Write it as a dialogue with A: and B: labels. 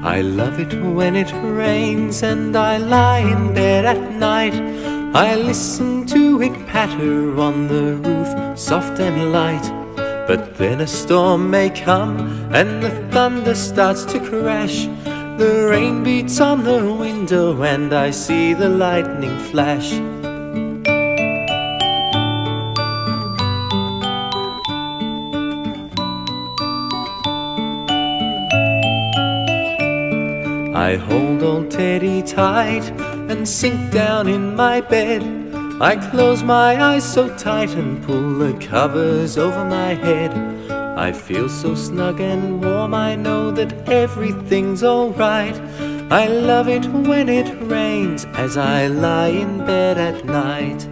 A: I love it when it rains and I lie in bed at night. I listen to it patter on the roof, soft and light. But then a storm may come and the thunder starts to crash. The rain beats on the window and I see the lightning flash. I hold old Teddy tight and sink down in my bed. I close my eyes so tight and pull the covers over my head. I feel so snug and warm, I know that everything's alright. I love it when it rains as I lie in bed at night.